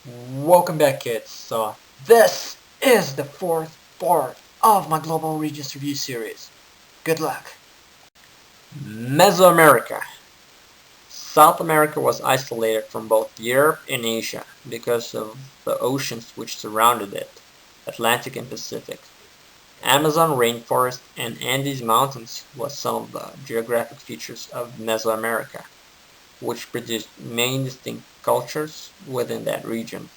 Welcome back, kids. So this is the fourth part of my Global Regions Review series. Good luck. Mesoamerica. South America was isolated from both Europe and Asia because of the oceans which surrounded it, Atlantic and Pacific. Amazon rainforest and Andes Mountains was some of the geographic features of Mesoamerica, which produced many distinct cultures within that region.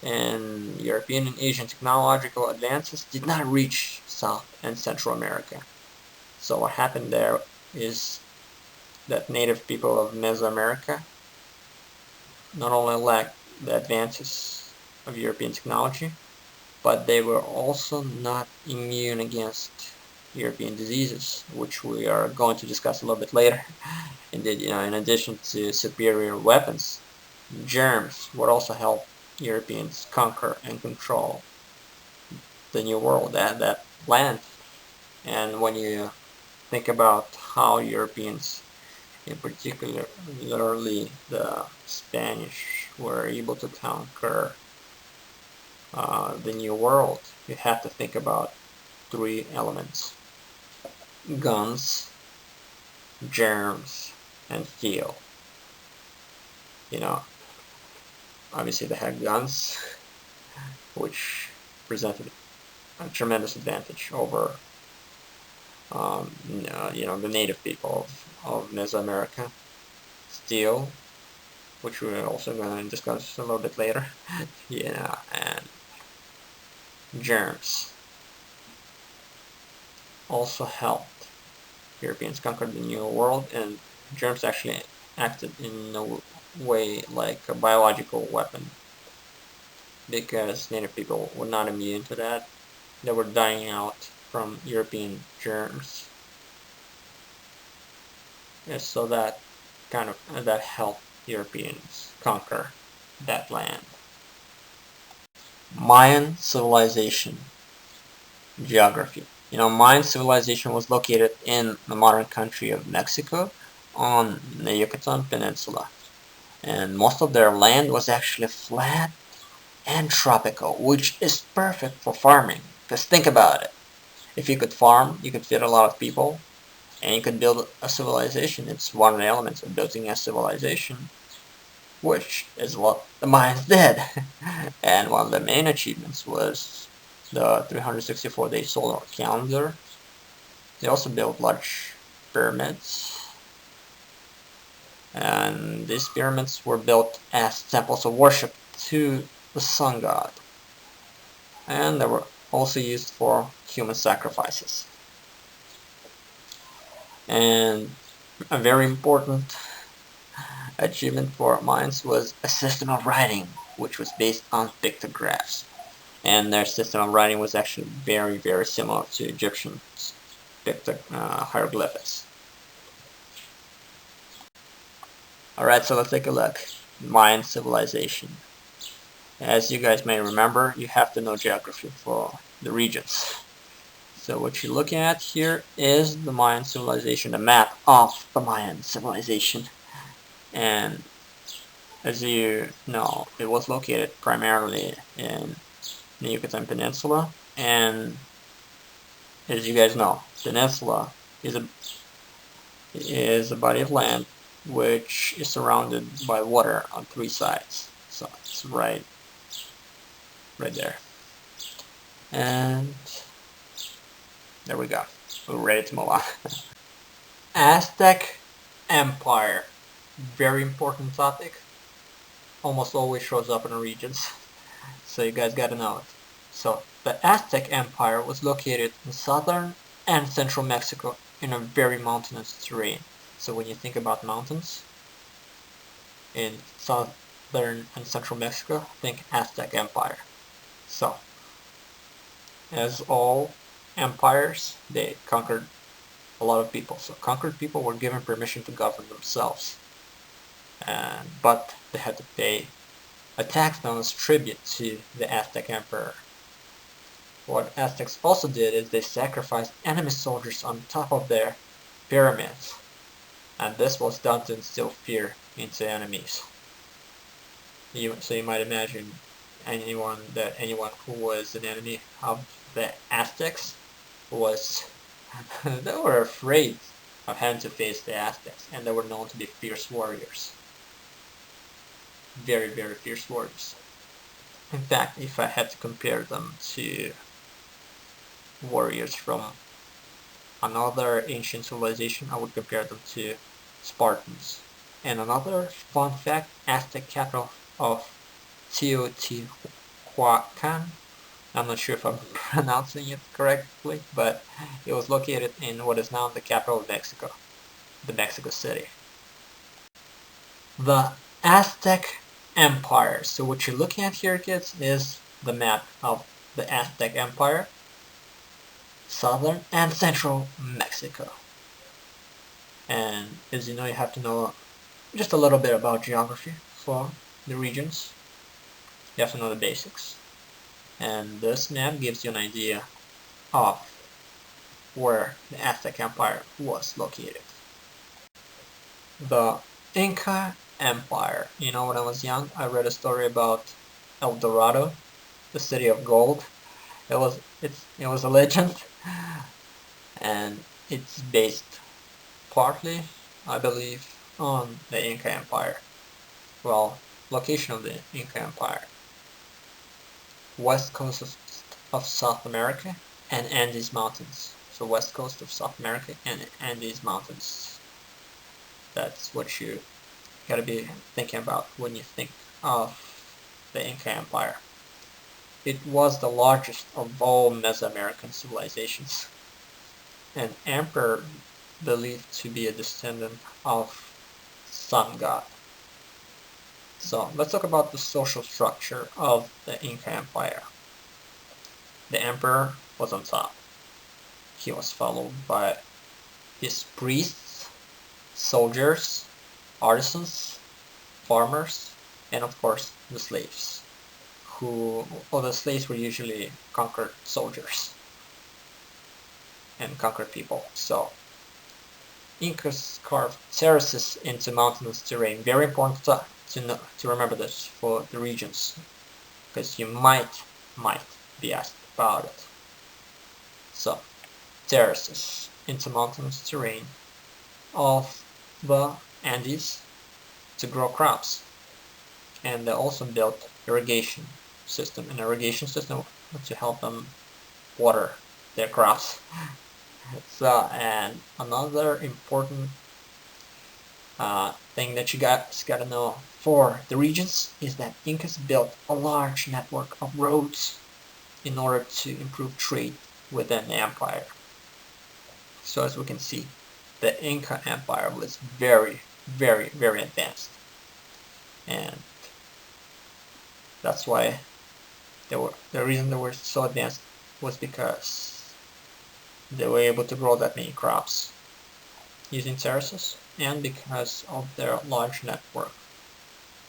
And European and Asian technological advances did not reach South and Central America. So what happened there is that native people of Mesoamerica not only lacked the advances of European technology, but they were also not immune against European diseases, which we are going to discuss a little bit later. Indeed, in addition to superior weapons, germs would also help Europeans conquer and control the New World, that land. And when you think about how Europeans, in particularly the Spanish, were able to conquer the New World, you have to think about three elements: guns, germs, and steel. You know, obviously they had guns, which presented a tremendous advantage over the native people of Mesoamerica. Steel, which we're also going to discuss a little bit later. And germs also helped Europeans conquer the New World, and germs actually acted in a way like a biological weapon because native people were not immune to that. They were dying out from European germs. And so that that helped Europeans conquer that land. Mayan Civilization. Geography. Mayan civilization was located in the modern country of Mexico on the Yucatan Peninsula. And most of their land was actually flat and tropical, which is perfect for farming. Because think about it. If you could farm, you could feed a lot of people, and you could build a civilization. It's one of the elements of building a civilization, which is what the Mayans did. And one of the main achievements was the 364-day solar calendar. They also built large pyramids, and these pyramids were built as temples of worship to the sun god, and they were also used for human sacrifices. And a very important achievement for Mayans was a system of writing, which was based on pictographs. And their system of writing was actually very, very similar to Egyptian hieroglyphics. Alright, so let's take a look. Mayan civilization. As you guys may remember, you have to know geography for the regions. So what you're looking at here is the Mayan civilization, the map of the Mayan civilization. And as you know, it was located primarily in the Yucatan Peninsula, and as you guys know, peninsula is a body of land which is surrounded by water on three sides. So it's right there. And there we go. We're ready to move on. Aztec Empire. Very important topic. Almost always shows up in the regions. So you guys gotta know it. So the Aztec Empire was located in southern and central Mexico in a very mountainous terrain. So when you think about mountains in southern and central Mexico, think Aztec Empire. So, as all empires, they conquered a lot of people. So conquered people were given permission to govern themselves. But they had to pay a tax known as tribute to the Aztec Emperor. What Aztecs also did is they sacrificed enemy soldiers on top of their pyramids, and this was done to instill fear into enemies. So you might imagine anyone who was an enemy of the Aztecs was they were afraid of having to face the Aztecs, and they were known to be fierce warriors. Very, very fierce warriors. In fact, if I had to compare them to warriors from another ancient civilization, I would compare them to Spartans. And another fun fact, Aztec capital of Teotihuacan, I'm not sure if I'm pronouncing it correctly, but it was located in what is now the capital of Mexico, the Mexico City. The Aztec Empire. So what you're looking at here, kids, is the map of the Aztec Empire, southern and central Mexico. And as you know, you have to know just a little bit about geography for the regions. You have to know the basics. And this map gives you an idea of where the Aztec Empire was located. The Inca Empire. You know, when I was young, I read a story about El Dorado, the city of gold. It was a legend, and it's based partly, I believe, on the Inca Empire. Well, location of the Inca Empire: west coast of South America and Andes Mountains. So west coast of South America and Andes Mountains. That's what you gotta be thinking about when you think of the Inca Empire. It was the largest of all Mesoamerican civilizations. An emperor believed to be a descendant of sun god. So let's talk about the social structure of the Inca Empire. The emperor was on top. He was followed by his priests, soldiers, artisans, farmers, and of course the slaves. The slaves were usually conquered soldiers and conquered people. So Incas carved terraces into mountainous terrain. Very important to remember this for the regions, because you might be asked about it. So terraces into mountainous terrain of the Andes to grow crops, and they also built an irrigation system to help them water their crops. So, and another important thing that you guys gotta know for the regions is that Incas built a large network of roads in order to improve trade within the empire. So as we can see, the Inca Empire was very, very, very advanced, and that's why the reason they were so advanced was because they were able to grow that many crops using terraces, and because of their large network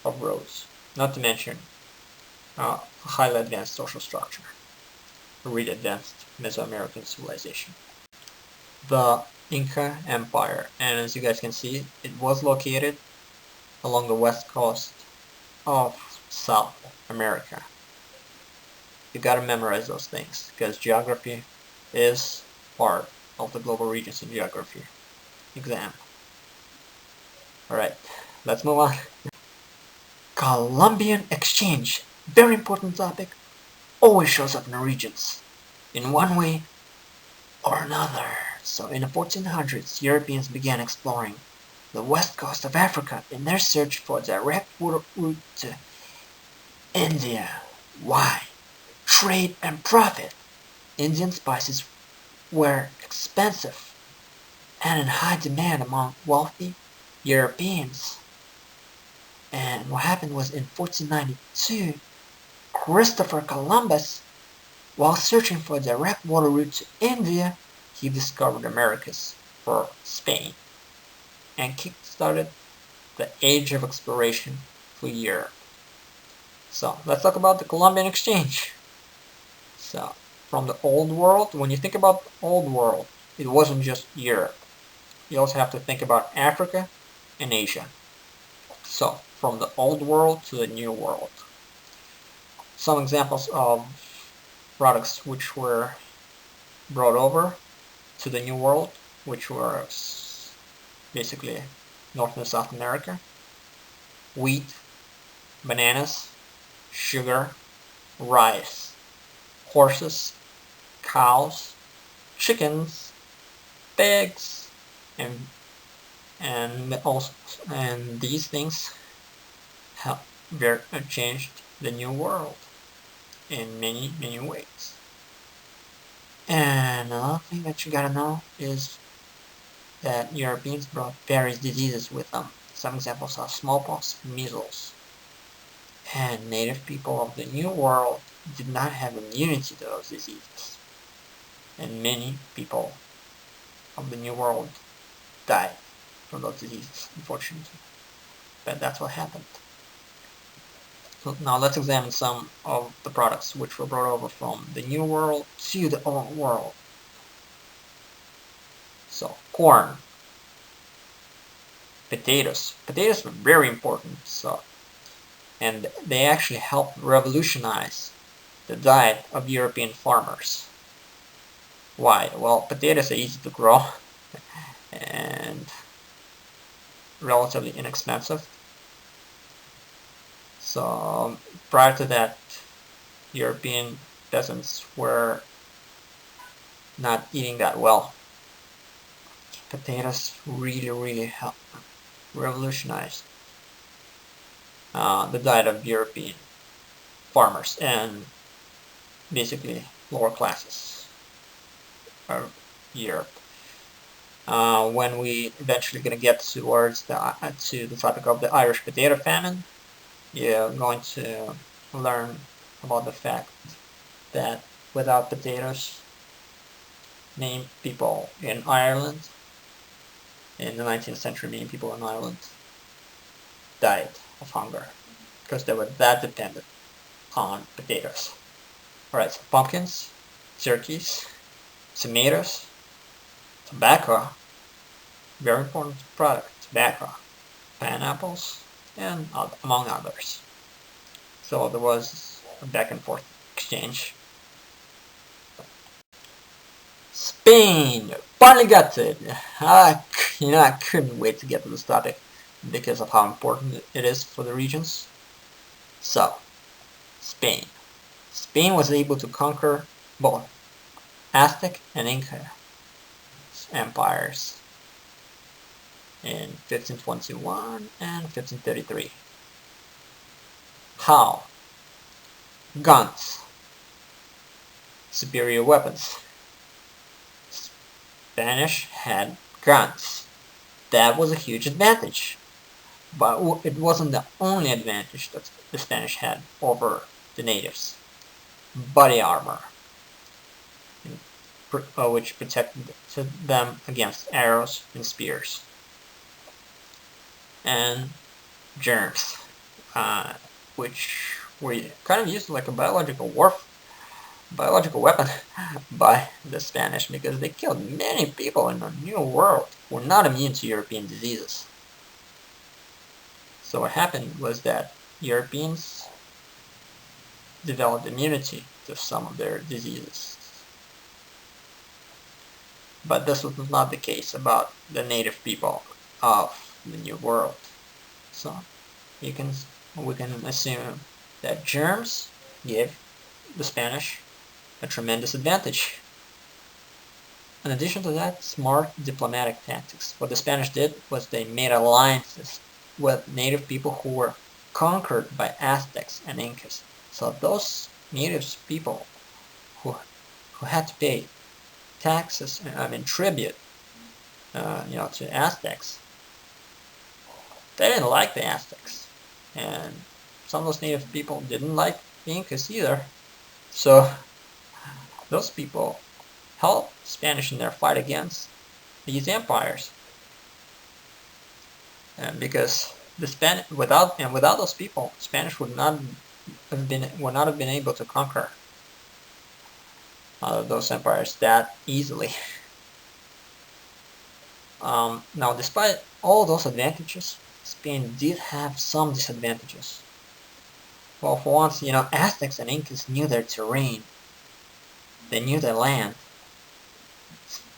of roads, not to mention a highly advanced social structure, a really advanced Mesoamerican civilization. The Inca Empire, and as you guys can see, it was located along the west coast of South America. You gotta memorize those things, because geography is part of the global regions in geography exam. Alright, let's move on. Columbian exchange, very important topic, always shows up in the regions, in one way or another. So in the 1400s, Europeans began exploring the west coast of Africa in their search for a direct water route to India. Why? Trade and profit. Indian spices were expensive and in high demand among wealthy Europeans. And what happened was, in 1492, Christopher Columbus, while searching for a direct water route to India, he discovered Americas for Spain and kick-started the age of exploration for Europe. So let's talk about the Columbian exchange. So from the old world, when you think about the old world, it wasn't just Europe. You also have to think about Africa and Asia. So, from the old world to the new world. Some examples of products which were brought over to the new world, which were basically North and South America: wheat, bananas, sugar, rice, horses, cows, chickens, pigs, and also these things have changed the new world in many ways. And another thing that you gotta know is that Europeans brought various diseases with them. Some examples are smallpox and measles. And native people of the New World did not have immunity to those diseases. And many people of the New World died from those diseases, unfortunately. But that's what happened. So now let's examine some of the products which were brought over from the New World to the Old World. So, corn, potatoes. Potatoes were very important, and they actually helped revolutionize the diet of European farmers. Why? Well, potatoes are easy to grow and relatively inexpensive. So prior to that, European peasants were not eating that well. Potatoes really helped revolutionize the diet of European farmers and basically lower classes of Europe. When we eventually gonna get towards to the topic of the Irish potato famine, you're going to learn about the fact that without potatoes, many people in Ireland, in the 19th century, many people in Ireland died of hunger because they were that dependent on potatoes. Alright, so pumpkins, turkeys, tomatoes, tobacco, very important product, tobacco, pineapples, and among others. So there was a back and forth exchange. Spain! Finally got to it! I couldn't wait to get to this topic because of how important it is for the regions. So, Spain. Spain was able to conquer both Aztec and Inca empires in 1521 and 1533. How? Guns. Superior weapons. Spanish had guns. That was a huge advantage. But it wasn't the only advantage that the Spanish had over the natives. Body armor, which protected them against arrows and spears. And germs, which were kind of used like a biological weapon by the Spanish, because they killed many people in the New World who were not immune to European diseases. So what happened was that Europeans developed immunity to some of their diseases. But this was not the case about the native people of the New World. So we can assume that germs gave the Spanish a tremendous advantage. In addition to that, smart diplomatic tactics. What the Spanish did was they made alliances with native people who were conquered by Aztecs and Incas. So those native people who had to pay taxes, tribute, to Aztecs, they didn't like the Aztecs, and some of those native people didn't like the Incas either. So those people helped Spanish in their fight against these empires, and because without those people, Spanish would not have been able to conquer those empires that easily. Now, despite all those advantages, Spain did have some disadvantages. Well, for once, Aztecs and Incas knew their terrain. They knew their land.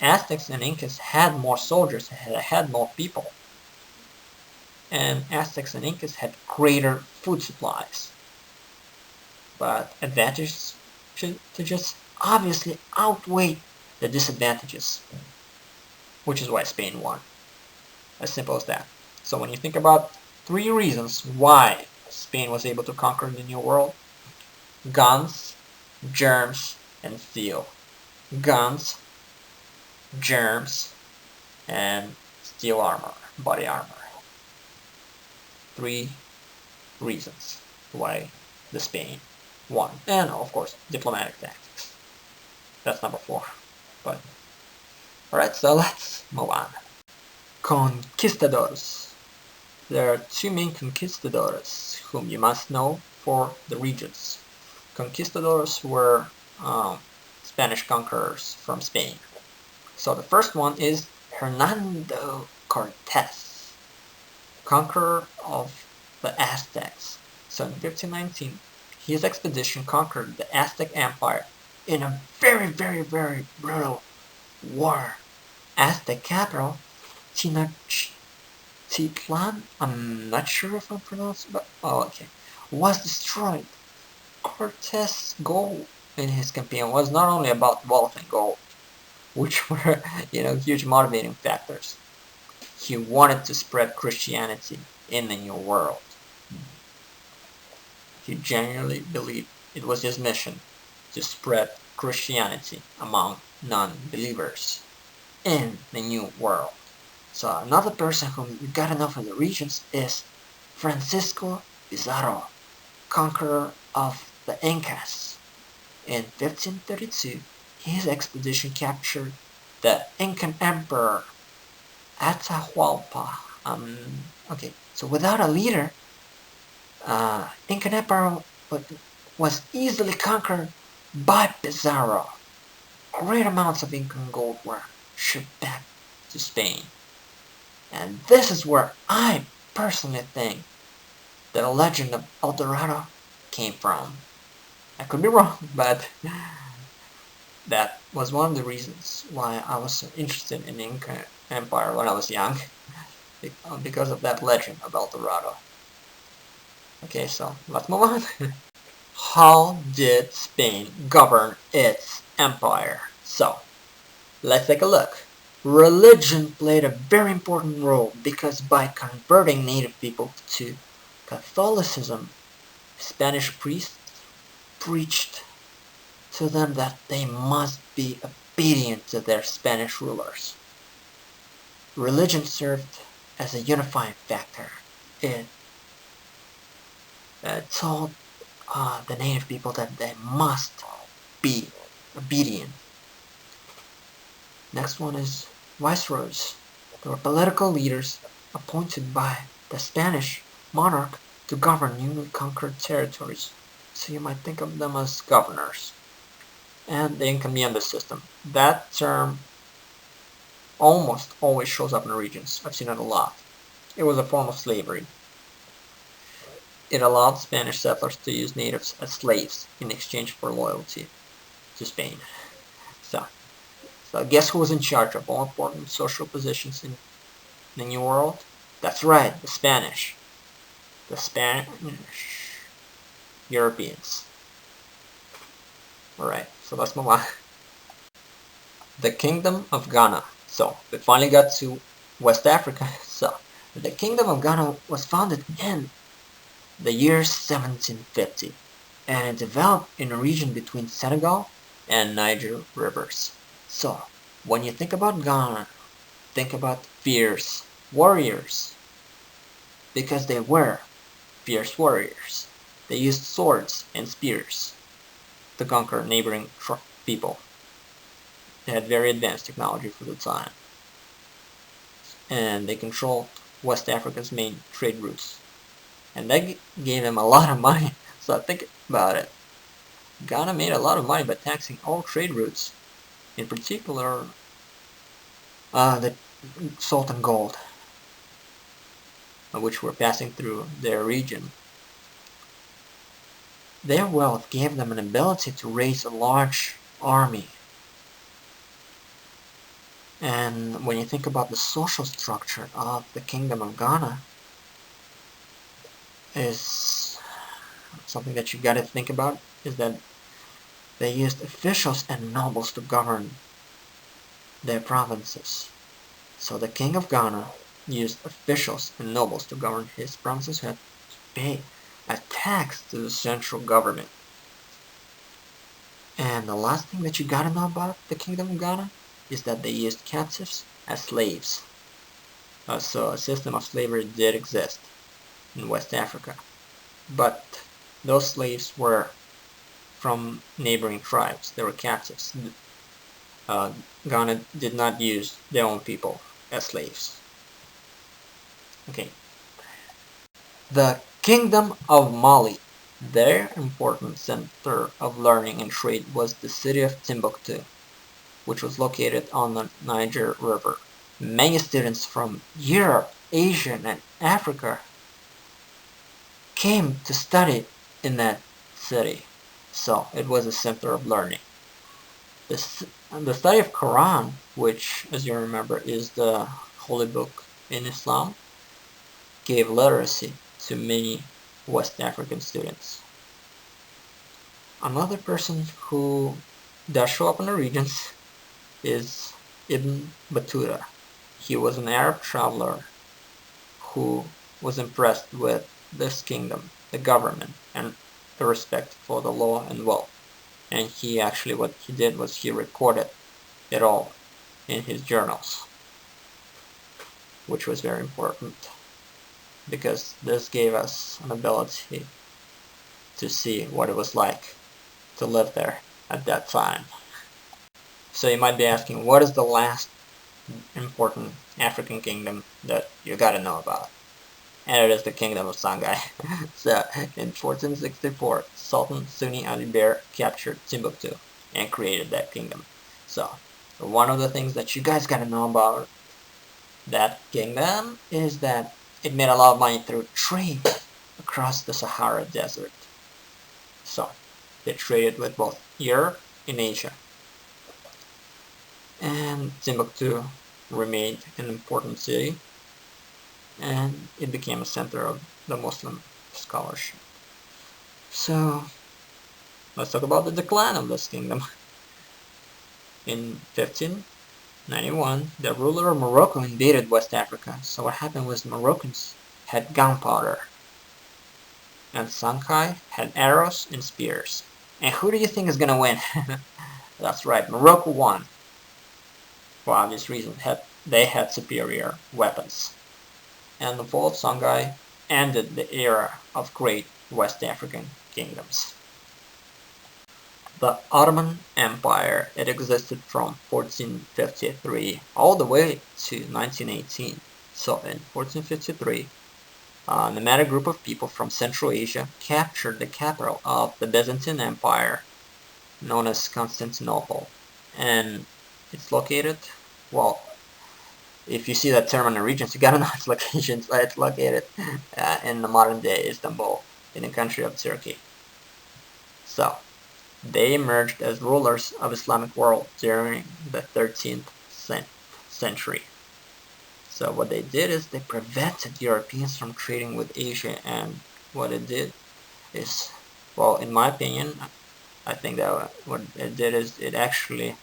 Aztecs and Incas had more soldiers, had more people. And Aztecs and Incas had greater food supplies. But advantages to just obviously outweigh the disadvantages, which is why Spain won. As simple as that. So when you think about 3 reasons why Spain was able to conquer the New World: guns, germs, and steel. Guns, germs, and steel armor, body armor. 3 reasons why the Spain won. And of course, diplomatic tactics. That's number 4. But alright, so let's move on. Conquistadores. There are 2 main conquistadores whom you must know for the Regents. Conquistadores were Spanish conquerors from Spain. So the first one is Hernando Cortés, conqueror of the Aztecs. So in 1519, his expedition conquered the Aztec Empire in a very, very, very brutal war. Aztec capital, Tenochtitlan, I'm not sure if I'm pronouncing, but okay, was destroyed. Cortés' goal in his campaign was not only about wealth and gold, which were, huge motivating factors. He wanted to spread Christianity in the New World. He genuinely believed it was his mission to spread Christianity among non-believers in the New World. So another person whom you gotta know for the Regents is Francisco Pizarro, conqueror of the Incas. In 1532, his expedition captured the Incan Emperor Atahualpa. Okay, so without a leader, Incan Empire was easily conquered by Pizarro. Great amounts of Incan gold were shipped back to Spain. And this is where I personally think the legend of El Dorado came from. I could be wrong, but that was one of the reasons why I was so interested in the Inca Empire when I was young, because of that legend of El Dorado. Okay, so let's move on. How did Spain govern its empire? So, let's take a look. Religion played a very important role because by converting native people to Catholicism, Spanish priests preached to them that they must be obedient to their Spanish rulers. Religion served as a unifying factor. It told the native people that they must be obedient. Next one is viceroys. They were political leaders appointed by the Spanish monarch to govern newly conquered territories. So you might think of them as governors. And the encomienda system. That term almost always shows up in the Regents. I've seen it a lot. It was a form of slavery. It allowed Spanish settlers to use natives as slaves in exchange for loyalty to Spain. So guess who was in charge of all important social positions in the New World? That's right, the Spanish. The Spanish Europeans. Alright, so let's move on. The Kingdom of Ghana. So, we finally got to West Africa. So, the Kingdom of Ghana was founded in the year 1750, and it developed in a region between Senegal and Niger rivers. So, when you think about Ghana, think about fierce warriors, because they were fierce warriors. They used swords and spears to conquer neighboring people. They had very advanced technology for the time, and they controlled West Africa's main trade routes. And that gave them a lot of money. So think about it. Ghana made a lot of money by taxing all trade routes, in particular the salt and gold. which were passing through their region. Their wealth gave them an ability to raise a large army. And when you think about the social structure of the Kingdom of Ghana, is something that you got to think about, is that they used officials and nobles to govern their provinces. So the King of Ghana used officials and nobles to govern his provinces, who had to pay a tax to the central government. And the last thing that you gotta know about the Kingdom of Ghana is that they used captives as slaves. So a system of slavery did exist in West Africa, but those slaves were from neighboring tribes. They were captives. Ghana did not use their own people as slaves. Okay. The Kingdom of Mali. Their important center of learning and trade was the city of Timbuktu, which was located on the Niger River. Many students from Europe, Asia, and Africa came to study in that city, so it was a center of learning. The study of Quran, which, as you remember, is the holy book in Islam, gave literacy to many West African students. Another person who does show up in the Regents is Ibn Battuta. He was an Arab traveler who was impressed with this kingdom, the government, and the respect for the law and wealth. And he actually, what he did was he recorded it all in his journals, which was very important, because this gave us an ability to see what it was like to live there at that time. So you might be asking, what is the last important African kingdom that you gotta know about? And it is the Kingdom of Songhai. So in 1464, Sultan Suni Ali Bear captured Timbuktu and created that kingdom. So one of the things that you guys gotta know about that kingdom is that it made a lot of money through trade across the Sahara Desert. So they traded with both Europe and Asia. And Timbuktu remained an important city, and it became a center of the Muslim scholarship. So let's talk about the decline of this kingdom. In 1591, the ruler of Morocco invaded West Africa. So what happened was Moroccans had gunpowder, and Songhai had arrows and spears. And who do you think is gonna win? That's right, Morocco won. For obvious reasons, they had superior weapons. And the fall of Songhai ended the era of great West African kingdoms. The Ottoman Empire, it existed from 1453 all the way to 1918. So in 1453, a nomadic group of people from Central Asia captured the capital of the Byzantine Empire, known as Constantinople. And it's located, well, if you see that term on the Regents, you gotta know its location. It's located in the modern day Istanbul, in the country of Turkey. So they emerged as rulers of Islamic world during the 13th century. So what they did is they prevented Europeans from trading with Asia, and what it did is, well, in my opinion, I think that what it did is it actually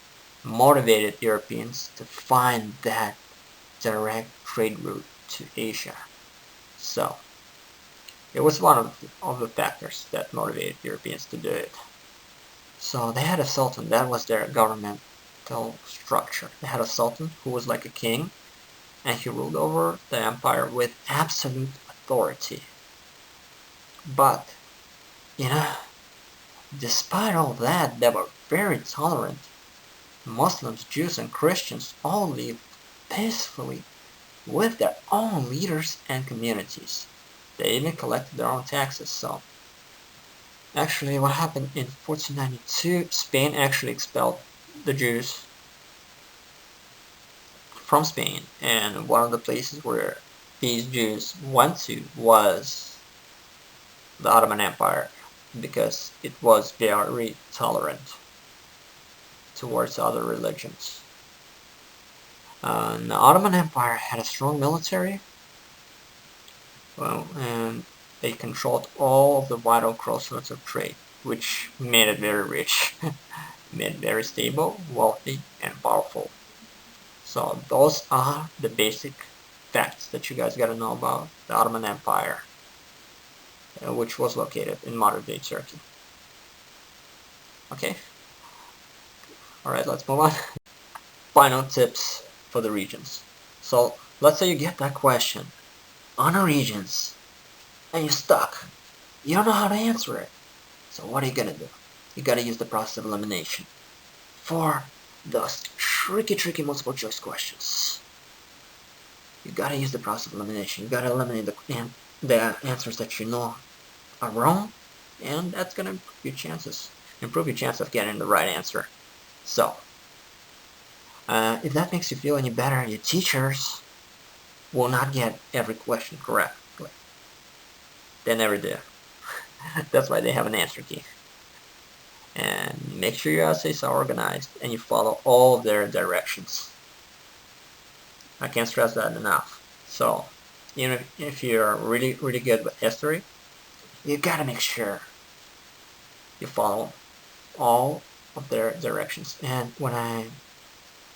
motivated Europeans to find that direct trade route to Asia. So it was one of the factors that motivated Europeans to do it. So they had a sultan. That was their governmental structure. They had a sultan who was like a king, and he ruled over the empire with absolute authority. But, despite all that, they were very tolerant. Muslims, Jews, and Christians all lived peacefully with their own leaders and communities. They even collected their own taxes. So actually what happened in 1492, Spain actually expelled the Jews from Spain, and one of the places where these Jews went to was the Ottoman Empire, because it was very tolerant towards other religions. The Ottoman Empire had a strong military, well, and they controlled all of the vital crossroads of trade, which made it very rich, made it very stable, wealthy, and powerful. So those are the basic facts that you guys gotta know about the Ottoman Empire, which was located in modern-day Turkey. Okay, alright, let's move on. Final tips for the regions. So let's say you get that question on a regions and you're stuck. You don't know how to answer it. So what are you gonna do? You gotta use the process of elimination for those tricky multiple choice questions. You gotta use the process of elimination. You gotta eliminate the answers that you know are wrong, and that's gonna improve your chance of getting the right answer. So, if that makes you feel any better, your teachers will not get every question correctly. They never do. That's why they have an answer key. And make sure your essays are organized and you follow all of their directions. I can't stress that enough. So, even if you're really good with history, you gotta make sure you follow all of their directions. And when I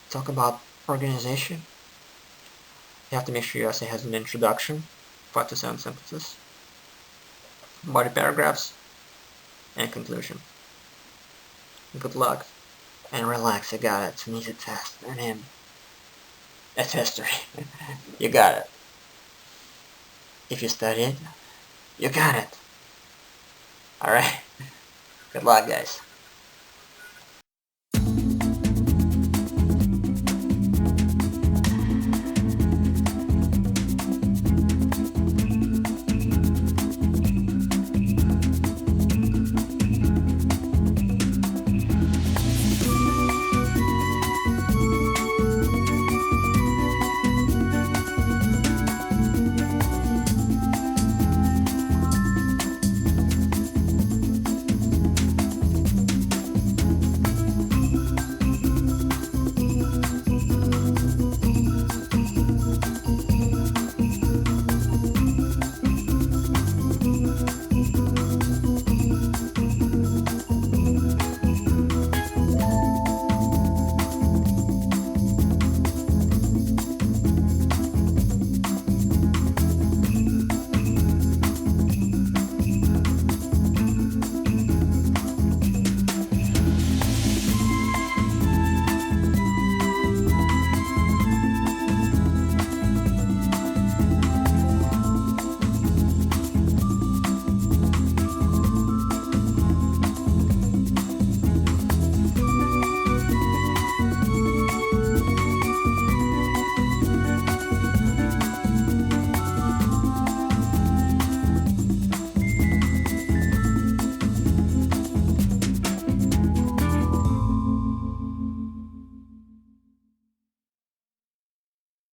talk about organization, you have to make sure your essay has an introduction, 5 to 7 sentences, body paragraphs, and conclusion. Good luck, and relax, you got it. It's an easy test, and that's history. You got it. If you study it, you got it. Alright? Good luck, guys.